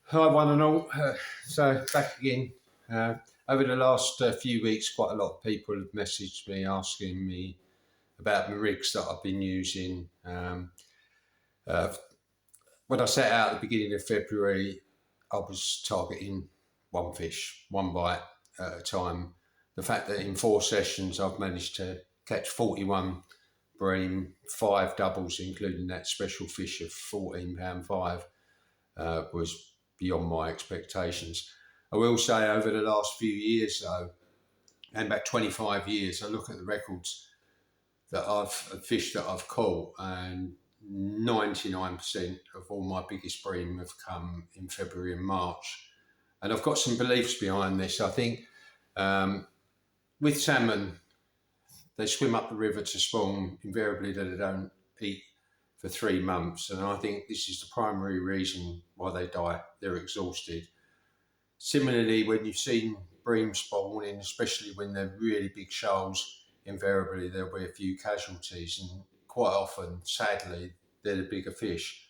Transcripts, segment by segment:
Hi, one and all. So back again. Uh, Over the last few weeks, quite a lot of people have messaged me asking me about the rigs that I've been using. Uh, when I set out at the beginning of February, I was targeting one fish, one bite at a time. The fact that in 4 sessions I've managed to catch 41 bream, 5 doubles, including that special fish of £14 five, was beyond my expectations. I will say over the last few years, though, and about 25 years, I look at the records that I've fished that I've caught, and 99% of all my biggest bream have come in February and March. And I've got some beliefs behind this. I think with salmon, they swim up the river to spawn, invariably they don't eat for 3 months. And I think this is the primary reason why they die. They're exhausted. Similarly, when you've seen bream spawning, especially when they're really big shoals, invariably there'll be a few casualties, and quite often, sadly, they're the bigger fish.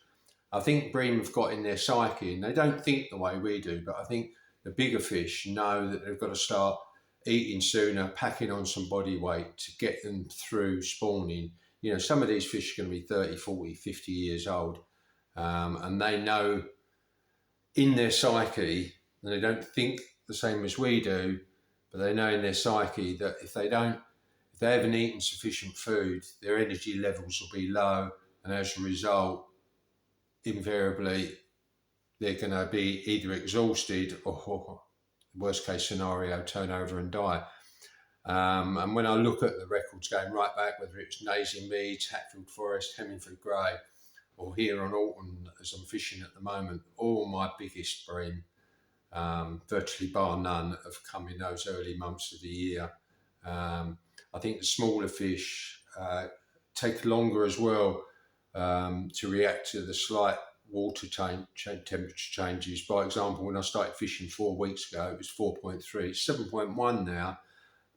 I think bream have got in their psyche, and they don't think the way we do, but I think the bigger fish know that they've got to start eating sooner, packing on some body weight to get them through spawning. You know, some of these fish are going to be 30, 40, 50 years old, and they know in their psyche, and they don't think the same as we do, but they know in their psyche that if they haven't eaten sufficient food, their energy levels will be low, and as a result, invariably, they're going to be either exhausted or, worst case scenario, turn over and die. And when I look at the records going right back, whether it's Nazy Meads, Hatfield Forest, Hemmingford Grey, or here on Alton as I'm fishing at the moment, all my biggest bream, virtually bar none, have come in those early months of the year. I think the smaller fish take longer as well to react to the slight water temperature changes. By example, when I started fishing 4 weeks ago, it was 4.3, it's 7.1 now.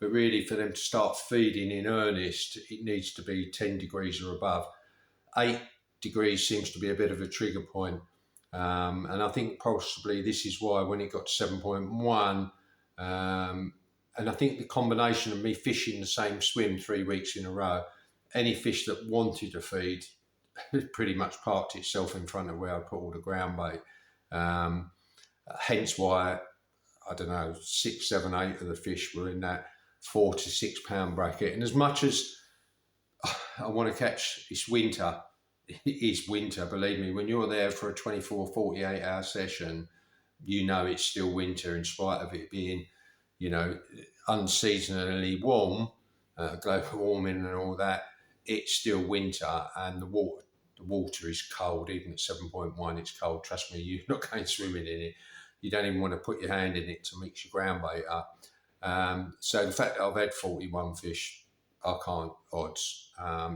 But really, for them to start feeding in earnest, it needs to be 10 degrees or above. 8 degrees seems to be a bit of a trigger point. And I think possibly this is why when it got to 7.1, and I think the combination of me fishing the same swim 3 weeks in a row, any fish that wanted to feed pretty much parked itself in front of where I put all the ground bait. Hence why, I don't know, 6, 7, 8 of the fish were in that £4 to £6 bracket. And as much as I want to catch, it's winter, it is winter, believe me. When you're there for a 24, 48 hour session, you know it's still winter in spite of it being, you know, unseasonally warm, global warming and all that. It's still winter, and the water is cold. Even at 7.1, it's cold. Trust me, you're not going swimming in it. You don't even want to put your hand in it to mix your ground bait up. So the fact that I've had 41 fish, I can't odds.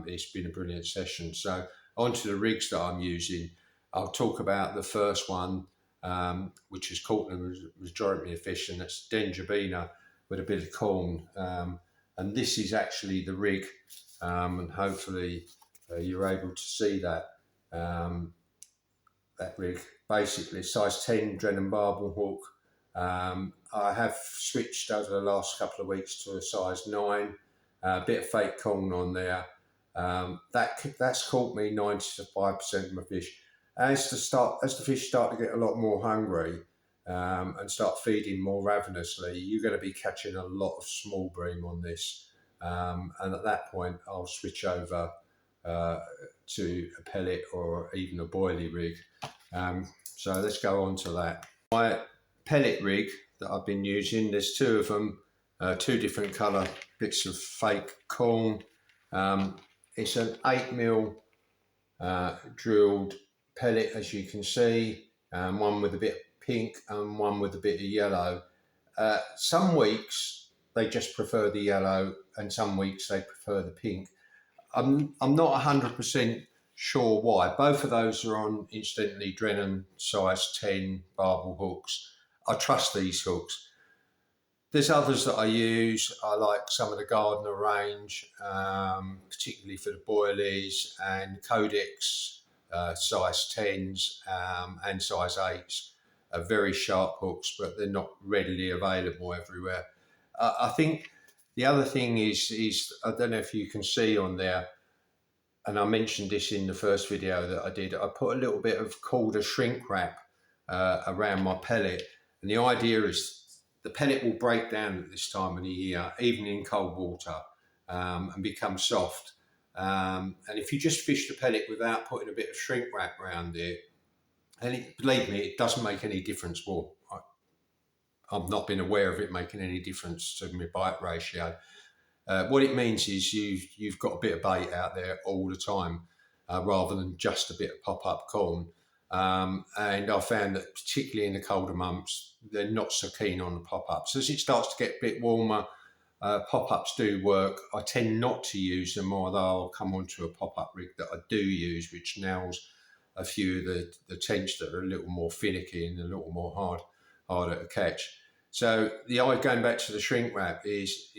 It's been a brilliant session. So onto the rigs that I'm using. I'll talk about the first one, which has caught the majority of fish, and that's Dendrobina with a bit of corn. And this is actually the rig, and hopefully you're able to see that. That rig, basically size 10 Drennan barbel hook. I have switched over the last couple of weeks to a size 9, a bit of fake corn on there. That's caught me 95% of my fish. As the fish start to get a lot more hungry and start feeding more ravenously, you're going to be catching a lot of small bream on this. And at that point, I'll switch over to a pellet or even a boilie rig. So let's go on to that. My pellet rig that I've been using, there's 2 of them, 2 different colour bits of fake corn. It's an 8mm drilled pellet, as you can see, one with a bit of pink and one with a bit of yellow. Some weeks they just prefer the yellow, and some weeks they prefer the pink. I'm not 100% sure why. Both of those are on, incidentally, Drennan size 10 barbel hooks. I trust these hooks. There's others that I use. I like some of the Gardner range, particularly for the boilies, and Codex size 10s and size 8s. are very sharp hooks, but they're not readily available everywhere. I think the other thing is I don't know if you can see on there, and I mentioned this in the first video that I did. I put a little bit of called a shrink wrap around my pellet, and the idea is the pellet will break down at this time of the year, even in cold water, and become soft. And if you just fish the pellet without putting a bit of shrink wrap around it, and believe me, it doesn't make any difference. Well, I've not been aware of it making any difference to my bite ratio. What it means is you've got a bit of bait out there all the time, rather than just a bit of pop-up corn. And I found that particularly in the colder months, they're not so keen on the pop-ups. As it starts to get a bit warmer, pop-ups do work. I tend not to use them, although I'll come onto a pop-up rig that I do use, which nails a few of the tench that are a little more finicky and a little more harder to catch. So the idea, going back to the shrink wrap, is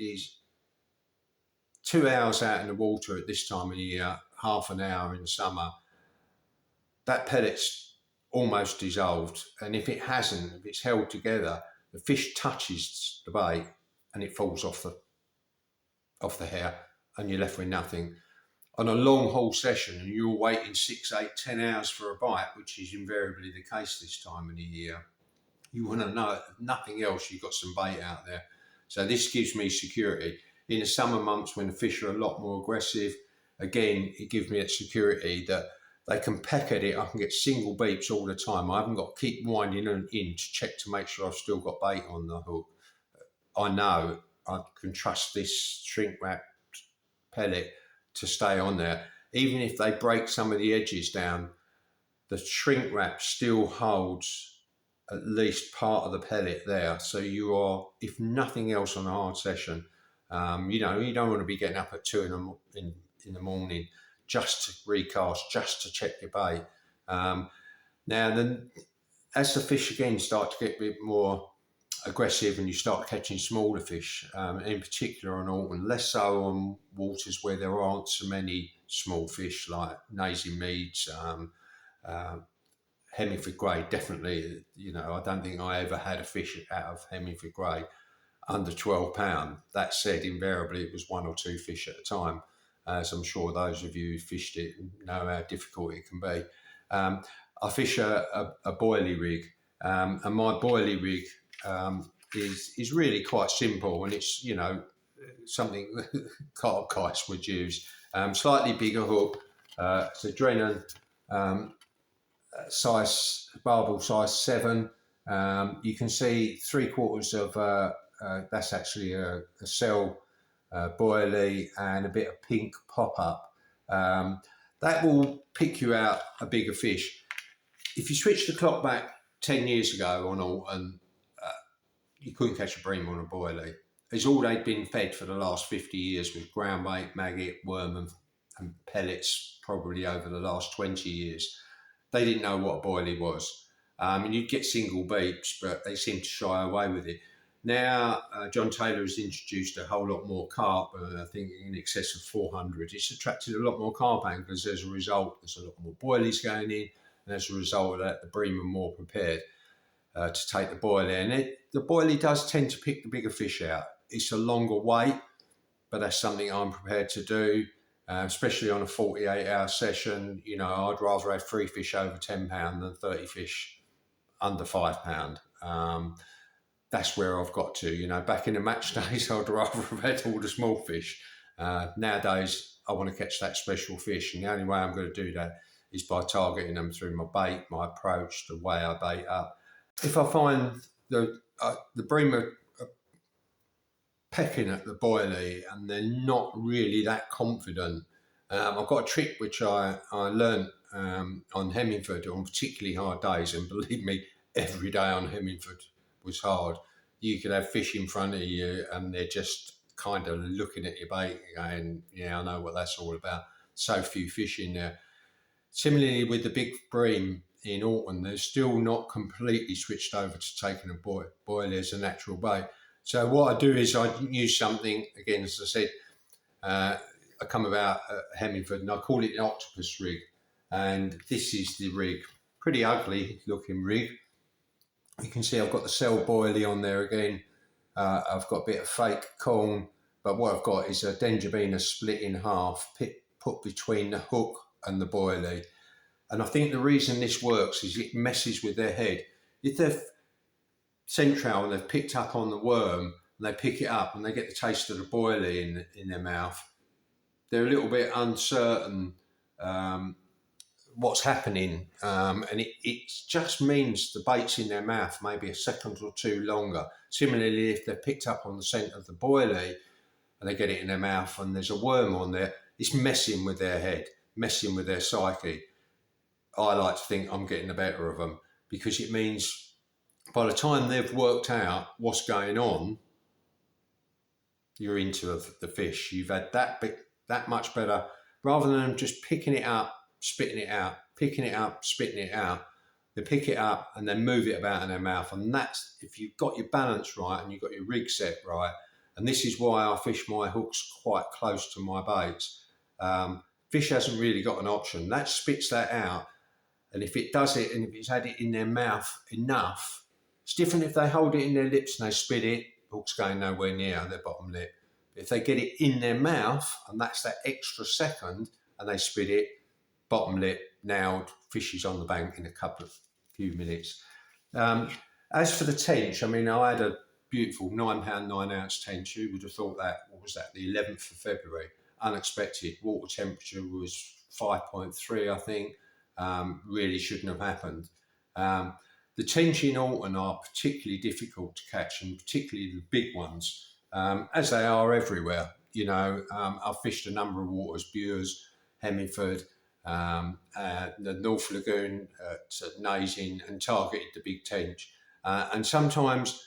2 hours out in the water at this time of the year, half an hour in summer, that pellet's almost dissolved. And if it hasn't, if it's held together, the fish touches the bait and it falls off the hair, and you're left with nothing. On a long haul session, and you're waiting 6, 8, 10 hours for a bite, which is invariably the case this time of the year, you want to know, if nothing else, you've got some bait out there. So this gives me security. In the summer months when the fish are a lot more aggressive, again, it gives me that security that they can peck at it. I can get single beeps all the time. I haven't got to keep winding in to check to make sure I've still got bait on the hook. I know I can trust this shrink wrapped pellet to stay on there. Even if they break some of the edges down, the shrink wrap still holds at least part of the pellet there. So you are, if nothing else, on a hard session, you don't want to be getting up at 2 in the morning just to recast, just to check your bait. Now then, as the fish again start to get a bit more aggressive and you start catching smaller fish, in particular on autumn, less so on waters where there aren't so many small fish like Nazy Meads, Hemingford Grey, definitely. I don't think I ever had a fish out of Hemingford Grey under 12 pound. That said, invariably it was 1 or 2 fish at a time, as I'm sure those of you who fished it know how difficult it can be. I fish a boilie rig, and my boilie rig is really quite simple, and it's something carp guys would use. Slightly bigger hook. It's a Drennan size, barbel size 7. You can see 3/4 of that's actually a cell boilie and a bit of pink pop-up. That will pick you out a bigger fish. If you switch the clock back 10 years ago on autumn, you couldn't catch a bream on a boilie. It's all they'd been fed for the last 50 years with ground bait, maggot, worm and pellets, probably over the last 20 years. They didn't know what a boilie was. And you'd get single beeps, but they seemed to shy away with it. Now, John Taylor has introduced a whole lot more carp, I think in excess of 400. It's attracted a lot more carp anglers as a result. There's a lot more boilies going in, and as a result of that, the bream are more prepared to take the boilie. And the boilie does tend to pick the bigger fish out. It's a longer wait, but that's something I'm prepared to do, especially on a 48-hour session. I'd rather have 3 fish over 10 pound than 30 fish under 5 pound. That's where I've got to. Back in the match days, I'd rather have had all the small fish. Nowadays, I want to catch that special fish, and the only way I'm going to do that is by targeting them through my bait, my approach, the way I bait up. If I find the bream are pecking at the boilie and they're not really that confident, I've got a trick which I learned on Hemingford on particularly hard days, and believe me, every day on Hemingford was hard. You could have fish in front of you and they're just kind of looking at your bait going, yeah, I know what that's all about. So few fish in there. Similarly with the big bream in autumn, they're still not completely switched over to taking a boilie as a natural bait. So what I do is I use something, again, as I said, I come about at Hemingford and I call it the octopus rig. And this is the rig, pretty ugly looking rig. You can see I've got the cell boilie on there again. I've got a bit of fake corn, but what I've got is a dendrobina split in half, put between the hook and the boilie. And I think the reason this works is it messes with their head. If they're central and they've picked up on the worm and they pick it up and they get the taste of the boilie in their mouth, they're a little bit uncertain um, what's happening, and it just means the bait's in their mouth maybe a second or two longer. Similarly, if they're picked up on the scent of the boilie and they get it in their mouth and there's a worm on there, it's messing with their head, messing with their psyche. I like to think I'm getting the better of them because it means by the time they've worked out what's going on, you're into the fish. You've had that much better, rather than just picking it up, spitting it out, picking it up, spitting it out. They pick it up and then move it about in their mouth, and that's if you've got your balance right and you've got your rig set right. And this is why I fish my hooks quite close to my baits. Fish hasn't really got an option. That spits that out, and if it does it, and if it's had it in their mouth enough, it's different if they hold it in their lips and they spit it. Hook's going nowhere near their bottom lip. If they get it in their mouth, and that's that extra second, and they spit it, bottom lip, nailed, fish is on the bank in a few minutes. As for the tench, I mean, I had a beautiful £9 9-ounce tench. Who would have thought that? What was that? The 11th of February. Unexpected. Water temperature was 5.3, I think. Really shouldn't have happened. The tench in Alton are particularly difficult to catch, and particularly the big ones, as they are everywhere. You know, I've fished a number of waters, Bures, Hemmingford, the North Lagoon at Nasing, and targeted the big tench. And sometimes,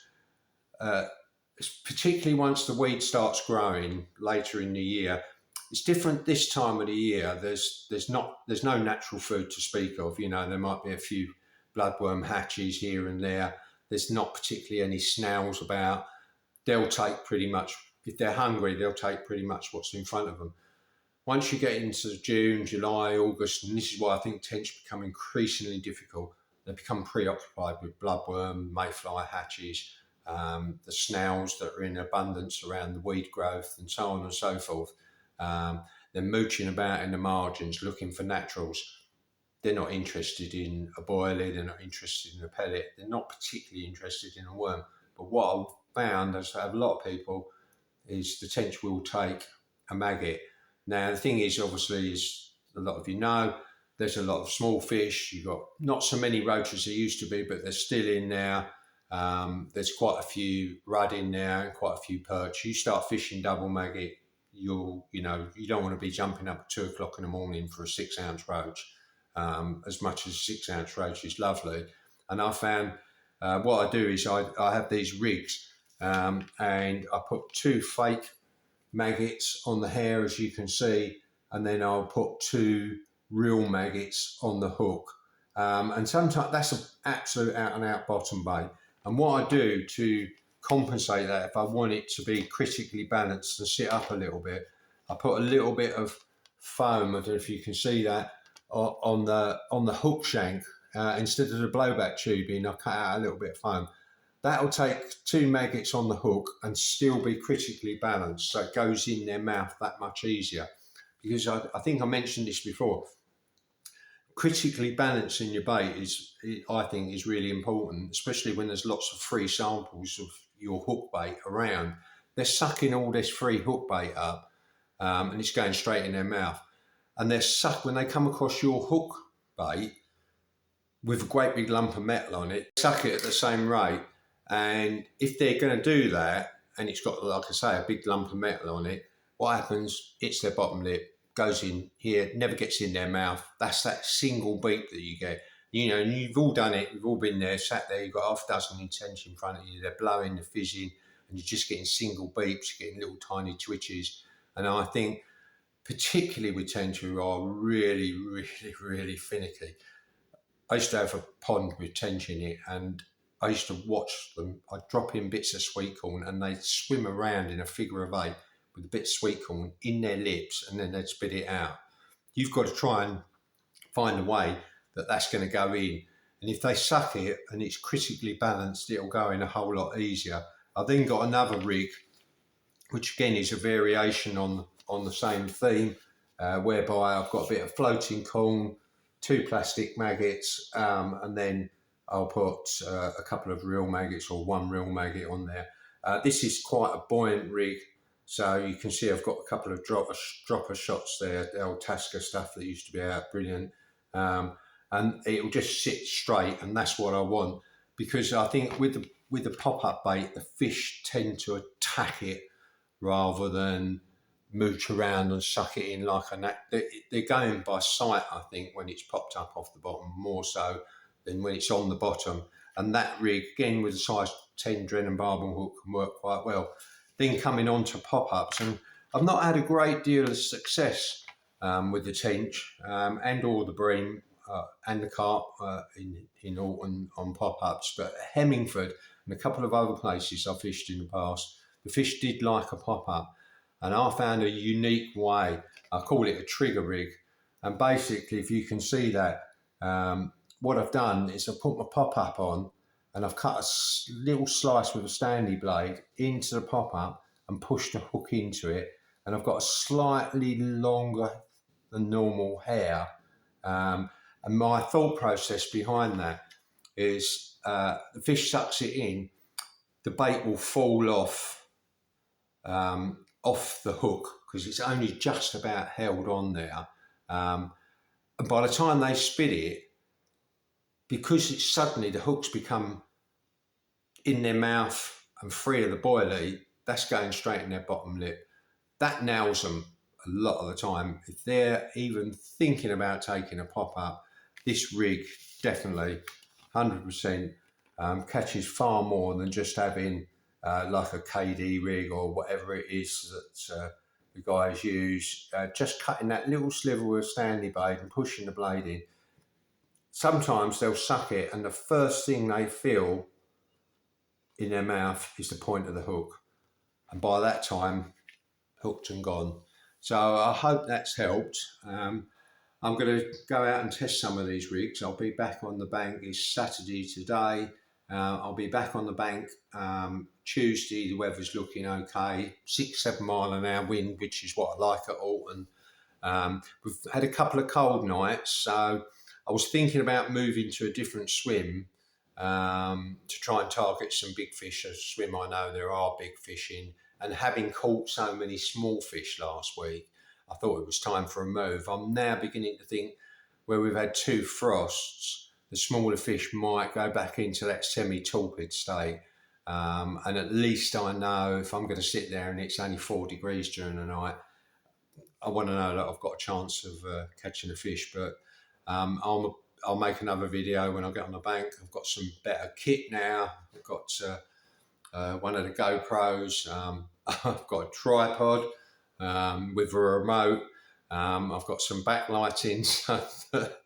particularly once the weed starts growing later in the year, it's different this time of the year. There's no natural food to speak of. You know, there might be a few bloodworm hatches here and there. There's not particularly any snails about. They'll take pretty much, if they're hungry, they'll take pretty much what's in front of them. Once you get into June, July, August, and this is why I think tench become increasingly difficult, they become preoccupied with bloodworm, mayfly hatches, the snails that are in abundance around the weed growth, and so on and so forth. They're mooching about in the margins looking for naturals. They're not interested in a boilie, they're not interested in a pellet, they're not particularly interested in a worm. But what I've found, as I have a lot of people, is the tench will take a maggot. Now, the thing is, obviously, as a lot of you know, there's a lot of small fish. You've got not so many roaches there used to be, but they're still in there. There's quite a few rudd in there and quite a few perch. You start fishing double maggot, you don't want to be jumping up at 2 o'clock in the morning for a 6-ounce roach. As much as a 6-ounce roach is lovely. And I found what I do is I have these rigs, and I put 2 fake maggots on the hair, as you can see, and then I'll put 2 real maggots on the hook. And sometimes that's an absolute out and out bottom bait. And what I do to compensate that, if I want it to be critically balanced and sit up a little bit, I put a little bit of foam, I don't know if you can see that, on the hook shank. Instead of the blowback tubing, I cut out a little bit of foam. That'll take 2 maggots on the hook and still be critically balanced, so it goes in their mouth that much easier. Because I think I mentioned this before, critically balancing your bait I think is really important, especially when there's lots of free samples of your hook bait around. They're sucking all this free hook bait up, and it's going straight in their mouth. And they're sucked when they come across your hook bait with a great big lump of metal on it, suck it at the same rate. And if they're going to do that, and it's got, like I say, a big lump of metal on it, what happens? It's their bottom lip, goes in here, never gets in their mouth. That's that single beep that you get. You know, and you've all done it. You've all been there, sat there. You've got half a dozen in tench in front of you. They're blowing, they're fizzing, and you're just getting single beeps, getting little tiny twitches. And I think, particularly with tench, who are really, really, really finicky. I used to have a pond with tench in it, and I used to watch them. I'd drop in bits of sweet corn, and they'd swim around in a figure of 8 with a bit of sweet corn in their lips, and then they'd spit it out. You've got to try and find a way that that's going to go in. And if they suck it and it's critically balanced, it'll go in a whole lot easier. I've then got another rig, which again is a variation on the same theme, whereby I've got a bit of floating corn, 2 plastic maggots, and then I'll put a couple of real maggots or 1 real maggot on there. This is quite a buoyant rig, so you can see I've got a couple of dropper shots there, the old Tasca stuff that used to be out, brilliant. And it'll just sit straight, and that's what I want, because I think with the pop-up bait, the fish tend to attack it rather than mooch around and suck it in like a net. They're going by sight, I think, when it's popped up off the bottom, more so than when it's on the bottom. And that rig, again, with a size 10 Drennan barbel hook, can work quite well. Then coming on to pop-ups, and I've not had a great deal of success with the tench and or the bream and the carp in Alton on pop-ups, but Hemmingford and a couple of other places I fished in the past, the fish did like a pop-up, and I found a unique way. I call it a trigger rig, and basically, if you can see that, what I've done is I've put my pop-up on, and I've cut a little slice with a Stanley blade into the pop-up and pushed the hook into it, and I've got a slightly longer than normal hair. And my thought process behind that is the fish sucks it in, the bait will fall off the hook because it's only just about held on there. And by the time they spit it, because it's suddenly the hook's become in their mouth and free of the boilie, that's going straight in their bottom lip. That nails them a lot of the time. If they're even thinking about taking a pop-up, this rig definitely 100% catches far more than just having like a KD rig or whatever it is that the guys use. Just cutting that little sliver with a Stanley blade and pushing the blade in. Sometimes they'll suck it and the first thing they feel in their mouth is the point of the hook. And by that time, hooked and gone. So I hope that's helped. I'm going to go out and test some of these rigs. I'll be back on the bank. It's Saturday today. I'll be back on the bank Tuesday. The weather's looking okay. 6-7 mile an hour wind, which is what I like at Alton. We've had a couple of cold nights, so I was thinking about moving to a different swim to try and target some big fish. A swim I know there are big fish in, and having caught so many small fish last week, I thought it was time for a move. I'm now beginning to think where we've had 2 frosts, the smaller fish might go back into that semi-torpid state. And at least I know if I'm going to sit there and it's only 4 degrees during the night, I want to know that I've got a chance of catching a fish. But I'll make another video when I get on the bank. I've got some better kit now. I've got one of the GoPros. I've got a tripod with a remote. I've got some backlighting so that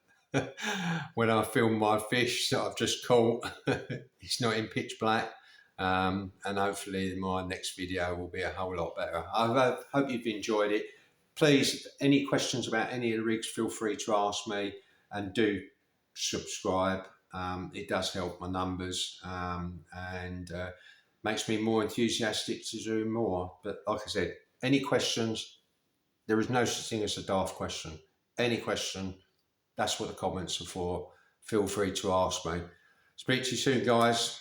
when I film my fish that I've just caught, it's not in pitch black. And hopefully my next video will be a whole lot better. I hope you've enjoyed it. Please, any questions about any of the rigs, feel free to ask me, and do subscribe. It does help my numbers and makes me more enthusiastic to do more. But like I said, any questions, there is no such thing as a daft question. Any question, that's what the comments are for. Feel free to ask me. Speak to you soon, guys.